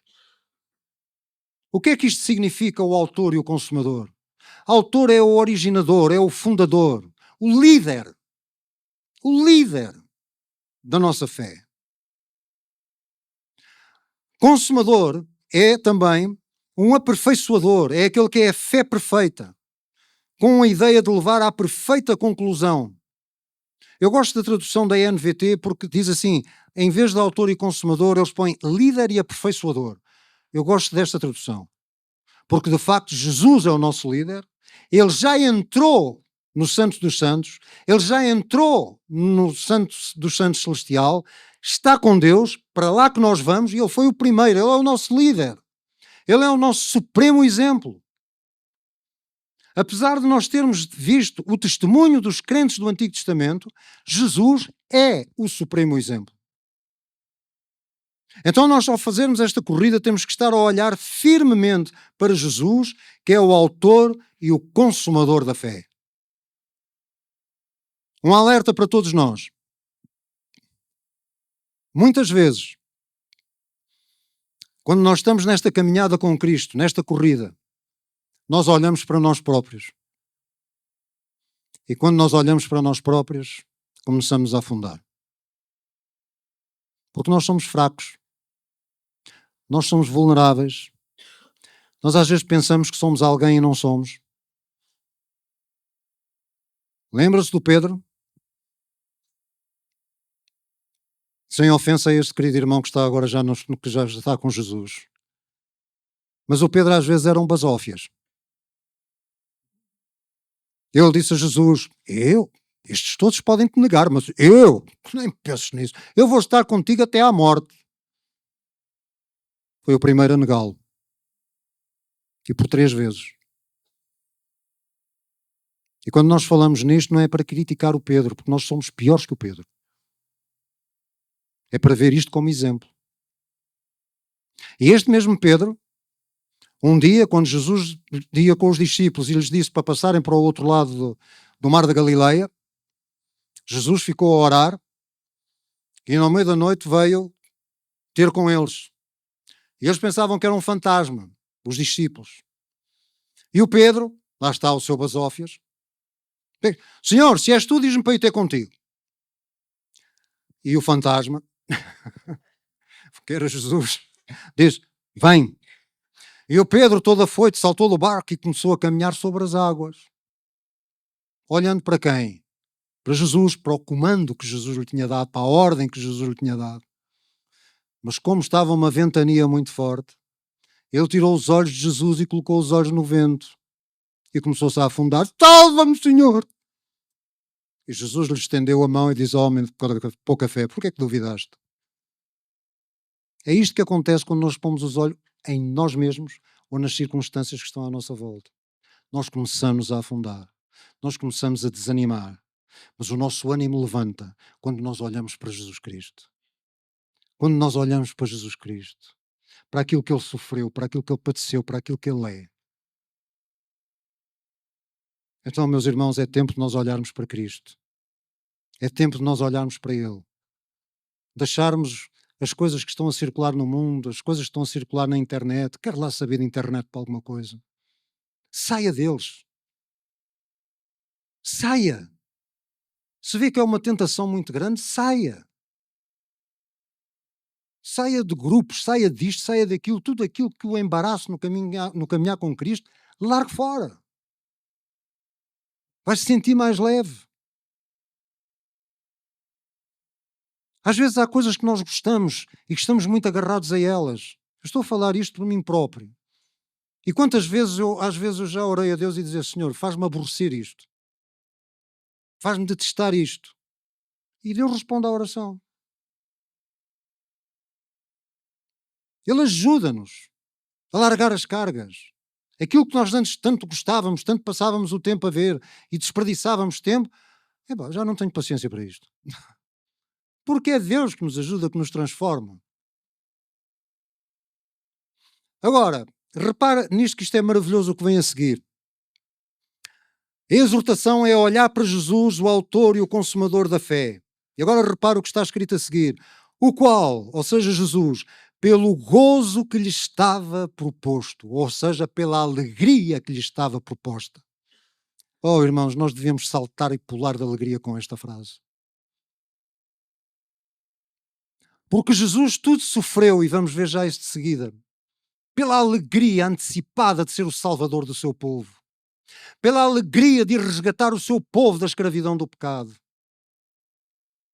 O que é que isto significa, o autor e o consumador? Autor é o originador, é o fundador, o líder da nossa fé. Consumador é também um aperfeiçoador, é aquele que é a fé perfeita, com a ideia de levar à perfeita conclusão. Eu gosto da tradução da NVT porque diz assim, em vez de autor e consumador, eles põem líder e aperfeiçoador. Eu gosto desta tradução, porque de facto Jesus é o nosso líder, ele já entrou no Santo dos Santos, ele já entrou no Santo dos Santos Celestial, está com Deus, para lá que nós vamos, e ele foi o primeiro, ele é o nosso líder. Ele é o nosso supremo exemplo. Apesar de nós termos visto o testemunho dos crentes do Antigo Testamento, Jesus é o supremo exemplo. Então nós, ao fazermos esta corrida, temos que estar a olhar firmemente para Jesus, que é o autor e o consumador da fé. Um alerta para todos nós. Muitas vezes, quando nós estamos nesta caminhada com Cristo, nesta corrida, nós olhamos para nós próprios. E quando nós olhamos para nós próprios, começamos a afundar. Porque nós somos fracos, nós somos vulneráveis, nós às vezes pensamos que somos alguém e não somos. Lembra-se do Pedro? Sem ofensa a este querido irmão que está agora que já está com Jesus. Mas o Pedro às vezes era um basófias. Ele disse a Jesus: Eu? Estes todos podem te negar, mas eu? Nem penses nisso. Eu vou estar contigo até à morte. Foi o primeiro a negá-lo. E por 3 vezes. E quando nós falamos nisto, não é para criticar o Pedro, porque nós somos piores que o Pedro. É para ver isto como exemplo. E este mesmo Pedro, um dia, quando Jesus ia com os discípulos e lhes disse para passarem para o outro lado do mar da Galileia, Jesus ficou a orar e no meio da noite veio ter com eles. E eles pensavam que era um fantasma, os discípulos. E o Pedro, lá está o seu basófias, Senhor, se és tu, diz-me para ir ter contigo. E o fantasma, que era Jesus, diz: vem. E o Pedro, todo afoito, saltou do barco e começou a caminhar sobre as águas. Olhando para quem? Para Jesus, para o comando que Jesus lhe tinha dado, para a ordem que Jesus lhe tinha dado. Mas como estava uma ventania muito forte, ele tirou os olhos de Jesus e colocou os olhos no vento. E começou-se a afundar. Salva-me, Senhor! E Jesus lhe estendeu a mão e disse: homem de pouca fé, por que é que duvidaste? É isto que acontece quando nós pomos os olhos em nós mesmos ou nas circunstâncias que estão à nossa volta. Nós começamos a afundar. Nós começamos a desanimar. Mas o nosso ânimo levanta quando nós olhamos para Jesus Cristo. Quando nós olhamos para Jesus Cristo, para aquilo que Ele sofreu, para aquilo que Ele padeceu, para aquilo que Ele é. Então, meus irmãos, é tempo de nós olharmos para Cristo. É tempo de nós olharmos para Ele. Deixarmos as coisas que estão a circular no mundo, as coisas que estão a circular na internet. Quer lá saber de internet para alguma coisa. Saia deles. Saia. Se vê que é uma tentação muito grande, saia. Saia de grupos, saia disto, saia daquilo, tudo aquilo que o embaraça no caminhar com Cristo, largue fora. Vai se sentir mais leve. Às vezes há coisas que nós gostamos e que estamos muito agarrados a elas. Eu estou a falar isto por mim próprio. E quantas vezes às vezes eu já orei a Deus e dizer: Senhor, faz-me aborrecer isto. Faz-me detestar isto. E Deus responde à oração. Ele ajuda-nos a largar as cargas. Aquilo que nós antes tanto gostávamos, tanto passávamos o tempo a ver e desperdiçávamos tempo, já não tenho paciência para isto. Porque é Deus que nos ajuda, que nos transforma. Agora, repara nisto, que isto é maravilhoso o que vem a seguir. A exortação é olhar para Jesus, o autor e o consumador da fé. E agora repara o que está escrito a seguir. O qual, ou seja, Jesus, pelo gozo que lhe estava proposto, ou seja, pela alegria que lhe estava proposta. Oh, irmãos, nós devemos saltar e pular de alegria com esta frase. Porque Jesus tudo sofreu, e vamos ver já isto de seguida, pela alegria antecipada de ser o salvador do seu povo. Pela alegria de ir resgatar o seu povo da escravidão do pecado.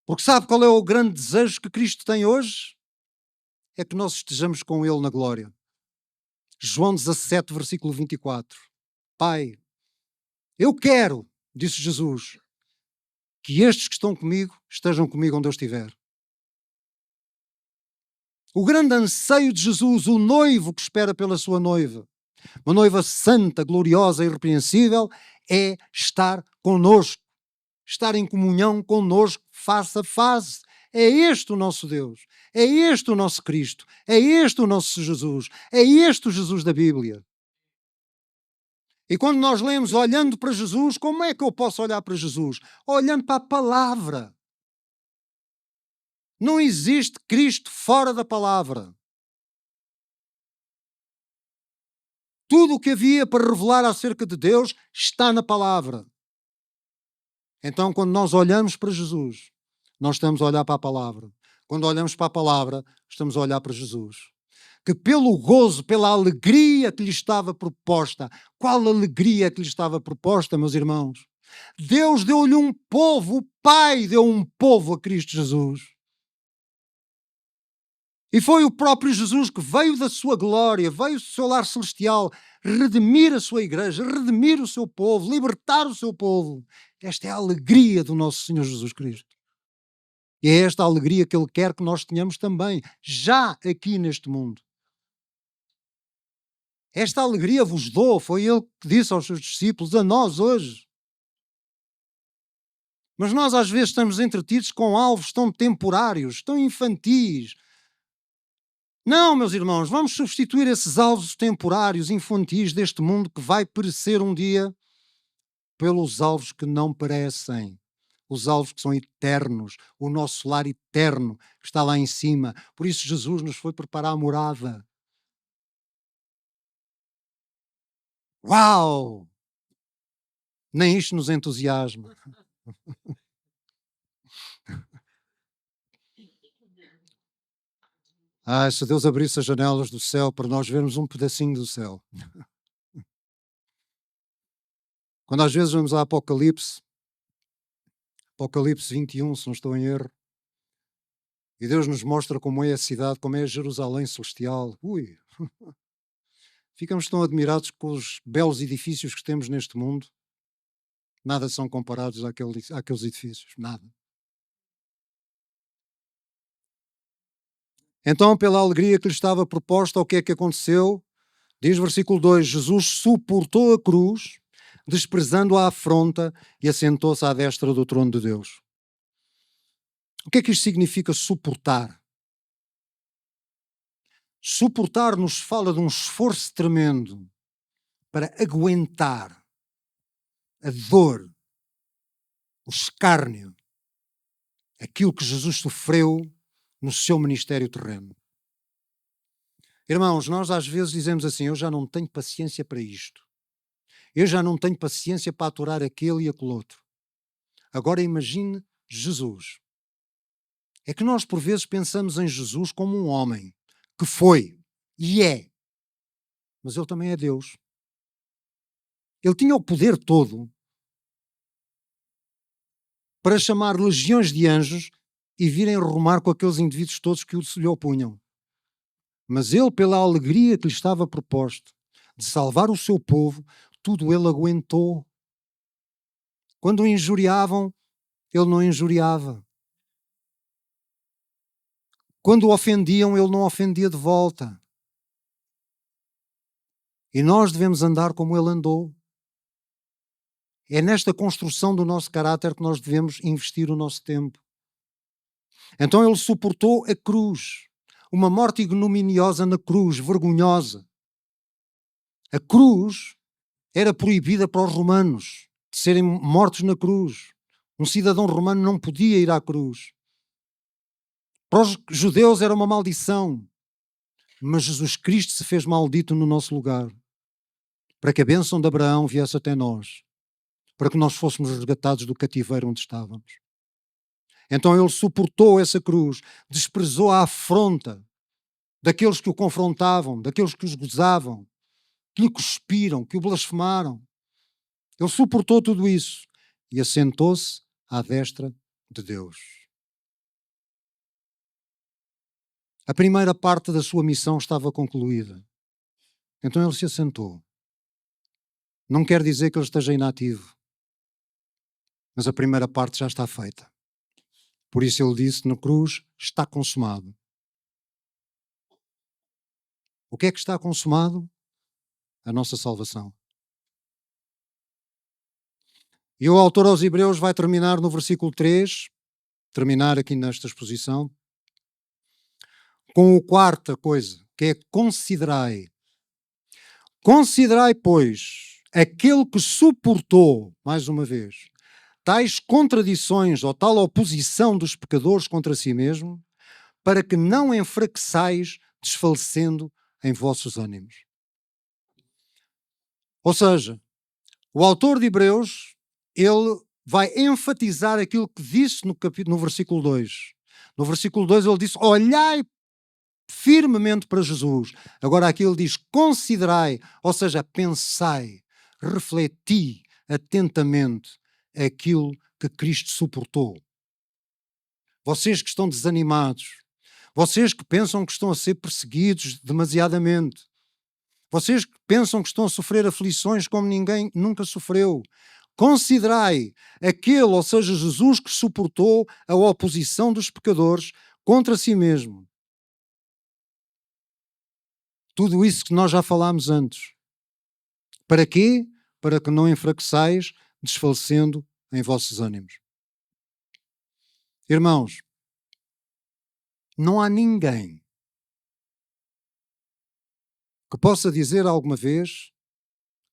Porque sabe qual é o grande desejo que Cristo tem hoje? É que nós estejamos com Ele na glória. João 17, versículo 24. Pai, eu quero, disse Jesus, que estes que estão comigo estejam comigo onde eu estiver. O grande anseio de Jesus, o noivo que espera pela sua noiva, uma noiva santa, gloriosa e irrepreensível, é estar connosco, estar em comunhão connosco, face a face. É este o nosso Deus, é este o nosso Cristo, é este o nosso Jesus, é este o Jesus da Bíblia. E quando nós lemos olhando para Jesus, como é que eu posso olhar para Jesus? Olhando para a palavra. Não existe Cristo fora da palavra. Tudo o que havia para revelar acerca de Deus está na palavra. Então, quando nós olhamos para Jesus, nós estamos a olhar para a palavra. Quando olhamos para a palavra, estamos a olhar para Jesus. Que pelo gozo, pela alegria que lhe estava proposta, qual alegria que lhe estava proposta, meus irmãos? Deus deu-lhe um povo, o Pai deu um povo a Cristo Jesus. E foi o próprio Jesus que veio da sua glória, veio do seu lar celestial, redimir a sua igreja, redimir o seu povo, libertar o seu povo. Esta é a alegria do nosso Senhor Jesus Cristo. E é esta a alegria que Ele quer que nós tenhamos também, já aqui neste mundo. Esta alegria vos dou, foi Ele que disse aos seus discípulos, a nós hoje. Mas nós às vezes estamos entretidos com alvos tão temporários, tão infantis. Não, meus irmãos, vamos substituir esses alvos temporários, infantis deste mundo que vai perecer um dia pelos alvos que não perecem. Os alvos que são eternos, o nosso lar eterno que está lá em cima. Por isso Jesus nos foi preparar a morada. Uau! Nem isto nos entusiasma. Se Deus abrisse as janelas do céu para nós vermos um pedacinho do céu. Quando às vezes vamos a Apocalipse 21, se não estou em erro, e Deus nos mostra como é a cidade, como é a Jerusalém celestial. Ui! Ficamos tão admirados com os belos edifícios que temos neste mundo. Nada são comparados àqueles edifícios, nada. Então, pela alegria que lhe estava proposta, o que é que aconteceu? Diz versículo 2, Jesus suportou a cruz, desprezando a afronta, e assentou-se à destra do trono de Deus. O que é que isto significa suportar? Suportar nos fala de um esforço tremendo para aguentar a dor, o escárnio, aquilo que Jesus sofreu no seu ministério terreno. Irmãos, nós às vezes dizemos assim, eu já não tenho paciência para isto. Eu já não tenho paciência para aturar aquele e aquele outro. Agora imagine Jesus. É que nós por vezes pensamos em Jesus como um homem, que foi e é. Mas ele também é Deus. Ele tinha o poder todo para chamar legiões de anjos e virem rumar com aqueles indivíduos todos que lhe opunham. Mas ele, pela alegria que lhe estava proposto, de salvar o seu povo, tudo ele aguentou. Quando o injuriavam, ele não injuriava. Quando o ofendiam, ele não ofendia de volta. E nós devemos andar como ele andou. É nesta construção do nosso caráter que nós devemos investir o nosso tempo. Então ele suportou a cruz, uma morte ignominiosa na cruz, vergonhosa. A cruz era proibida para os romanos de serem mortos na cruz. Um cidadão romano não podia ir à cruz. Para os judeus era uma maldição. Mas Jesus Cristo se fez maldito no nosso lugar, para que a bênção de Abraão viesse até nós, para que nós fôssemos resgatados do cativeiro onde estávamos. Então ele suportou essa cruz, desprezou a afronta daqueles que o confrontavam, daqueles que os gozavam, que lhe cuspiram, que o blasfemaram. Ele suportou tudo isso e assentou-se à destra de Deus. A primeira parte da sua missão estava concluída. Então ele se assentou. Não quer dizer que ele esteja inativo, mas a primeira parte já está feita. Por isso ele disse na cruz, está consumado. O que é que está consumado? A nossa salvação. E o autor aos Hebreus vai terminar no versículo 3, terminar aqui nesta exposição, com a quarta coisa, que é considerai. Considerai, pois, aquele que suportou, mais uma vez, tais contradições ou tal oposição dos pecadores contra si mesmo, para que não enfraqueçais, desfalecendo em vossos ânimos. Ou seja, o autor de Hebreus, ele vai enfatizar aquilo que disse no versículo 2. No versículo 2 ele disse: olhai firmemente para Jesus. Agora aqui ele diz: considerai, ou seja, pensai, refleti atentamente aquilo que Cristo suportou. Vocês que estão desanimados, vocês que pensam que estão a ser perseguidos demasiadamente, vocês que pensam que estão a sofrer aflições como ninguém nunca sofreu, considerai aquele, ou seja, Jesus, que suportou a oposição dos pecadores contra si mesmo. Tudo isso que nós já falámos antes. Para quê? Para que não enfraqueçais, desfalecendo em vossos ânimos. Irmãos, não há ninguém que possa dizer alguma vez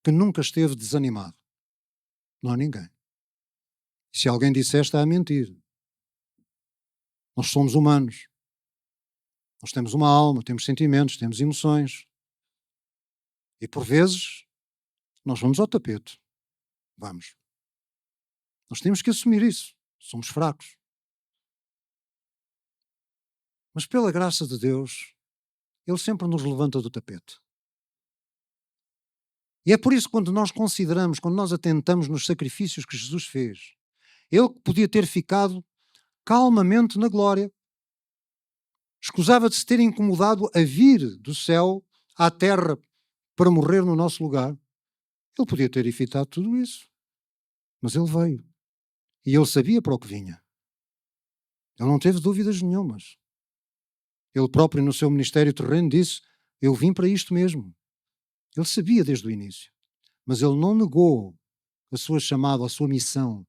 que nunca esteve desanimado. Não há ninguém. Se alguém disser, está a mentir. Nós somos humanos. Nós temos uma alma, temos sentimentos, temos emoções. E por vezes, nós vamos ao tapete. Vamos. Nós temos que assumir isso. Somos fracos. Mas pela graça de Deus, Ele sempre nos levanta do tapete. E é por isso que quando nós consideramos, quando nós atentamos nos sacrifícios que Jesus fez, Ele que podia ter ficado calmamente na glória, escusava de se ter incomodado a vir do céu à terra para morrer no nosso lugar. Ele podia ter evitado tudo isso. Mas Ele veio. E Ele sabia para o que vinha. Ele não teve dúvidas nenhumas. Ele próprio, no seu ministério terreno, disse: eu vim para isto mesmo. Ele sabia desde o início. Mas Ele não negou a sua chamada, a sua missão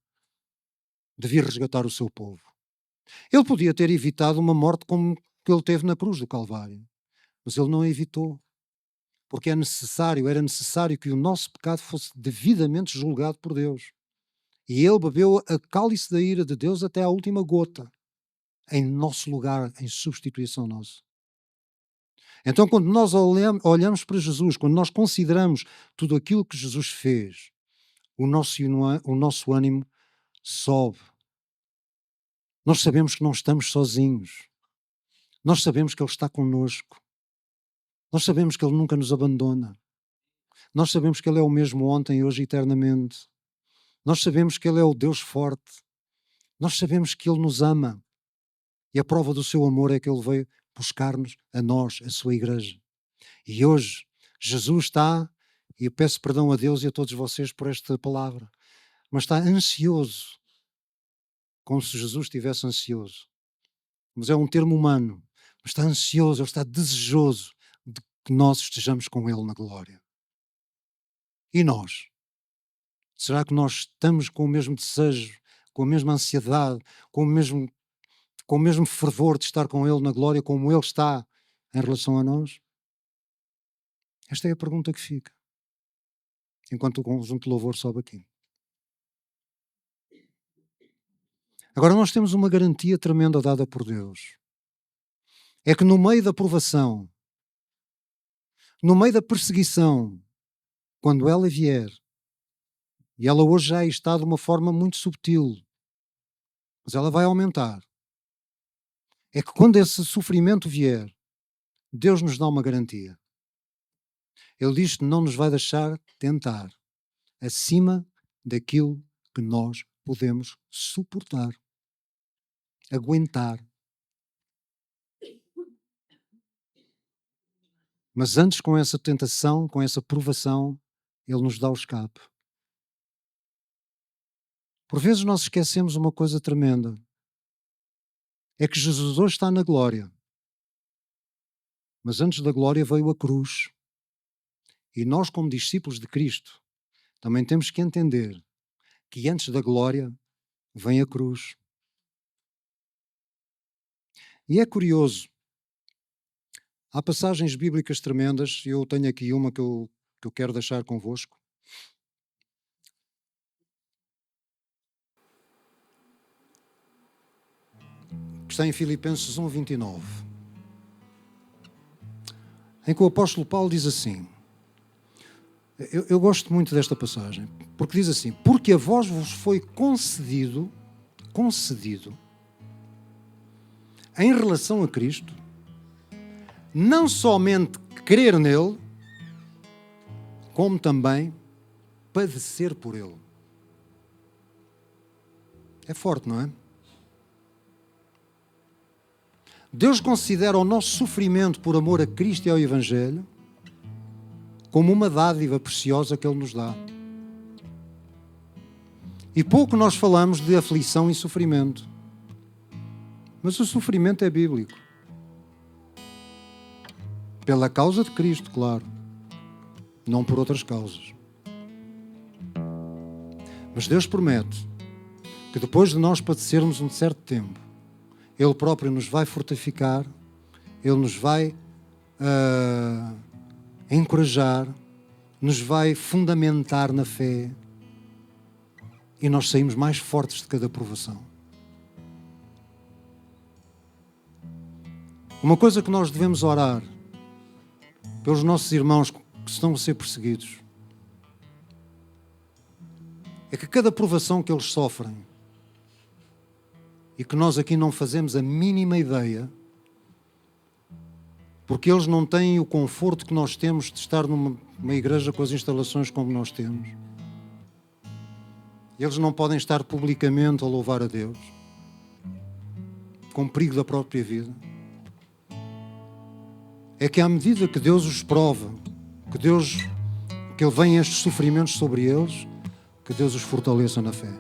de vir resgatar o seu povo. Ele podia ter evitado uma morte como que Ele teve na cruz do Calvário. Mas Ele não a evitou. Porque era necessário que o nosso pecado fosse devidamente julgado por Deus. E Ele bebeu a cálice da ira de Deus até à última gota, em nosso lugar, em substituição nossa. Então, quando nós olhamos para Jesus, quando nós consideramos tudo aquilo que Jesus fez, o nosso ânimo sobe. Nós sabemos que não estamos sozinhos. Nós sabemos que Ele está connosco. Nós sabemos que Ele nunca nos abandona. Nós sabemos que Ele é o mesmo ontem, hoje e eternamente. Nós sabemos que Ele é o Deus forte. Nós sabemos que Ele nos ama. E a prova do seu amor é que Ele veio buscar-nos, a nós, a sua igreja. E hoje, Jesus está, e eu peço perdão a Deus e a todos vocês por esta palavra, mas está ansioso, como se Jesus estivesse ansioso. Mas é um termo humano. Mas está ansioso, Ele está desejoso de que nós estejamos com Ele na glória. E nós? Será que nós estamos com o mesmo desejo, com a mesma ansiedade, com o mesmo fervor de estar com Ele na glória como Ele está em relação a nós? Esta é a pergunta que fica. Enquanto o conjunto de louvor sobe aqui. Agora nós temos uma garantia tremenda dada por Deus. É que no meio da provação, no meio da perseguição, quando ela vier, e ela hoje já está de uma forma muito subtil, mas ela vai aumentar. É que quando esse sofrimento vier, Deus nos dá uma garantia. Ele diz que não nos vai deixar tentar acima daquilo que nós podemos suportar, aguentar. Mas antes, com essa tentação, com essa provação, Ele nos dá o escape. Por vezes nós esquecemos uma coisa tremenda. É que Jesus hoje está na glória. Mas antes da glória veio a cruz. E nós, como discípulos de Cristo, também temos que entender que antes da glória vem a cruz. E é curioso. Há passagens bíblicas tremendas, e eu tenho aqui uma que eu quero deixar convosco. Que está em Filipenses 1:29. Em que o apóstolo Paulo diz assim: Eu gosto muito desta passagem, porque diz assim: porque a vós vos foi concedido, em relação a Cristo, não somente crer nele, como também padecer por ele. É forte, não é? Deus considera o nosso sofrimento por amor a Cristo e ao Evangelho como uma dádiva preciosa que Ele nos dá. E pouco nós falamos de aflição e sofrimento. Mas o sofrimento é bíblico. Pela causa de Cristo, claro. Não por outras causas. Mas Deus promete que depois de nós padecermos um certo tempo, Ele próprio nos vai fortificar, Ele nos vai encorajar, nos vai fundamentar na fé e nós saímos mais fortes de cada provação. Uma coisa que nós devemos orar pelos nossos irmãos que estão a ser perseguidos é que cada provação que eles sofrem e que nós aqui não fazemos a mínima ideia, porque eles não têm o conforto que nós temos de estar numa igreja com as instalações como nós temos. Eles não podem estar publicamente a louvar a Deus, com perigo da própria vida. É que à medida que Deus os prova, que Ele vem estes sofrimentos sobre eles, que Deus os fortaleça na fé.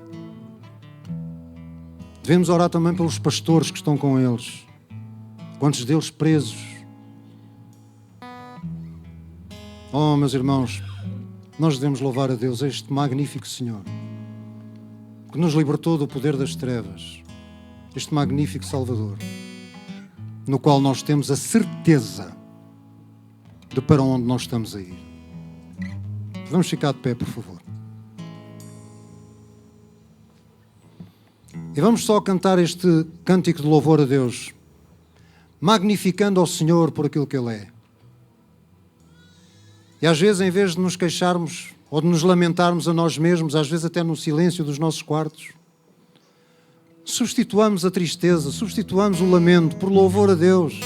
Devemos orar também pelos pastores que estão com eles, quantos deles presos. Oh, meus irmãos, nós devemos louvar a Deus, este magnífico Senhor, que nos libertou do poder das trevas, este magnífico Salvador, no qual nós temos a certeza de para onde nós estamos a ir. Vamos ficar de pé, por favor. E vamos só cantar este cântico de louvor a Deus, magnificando ao Senhor por aquilo que Ele é. E às vezes, em vez de nos queixarmos ou de nos lamentarmos a nós mesmos, às vezes até no silêncio dos nossos quartos, substituamos a tristeza, substituamos o lamento por louvor a Deus.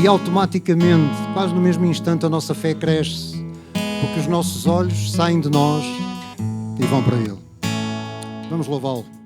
E automaticamente, quase no mesmo instante, a nossa fé cresce, porque os nossos olhos saem de nós e vão para Ele. Vamos louvá-lo.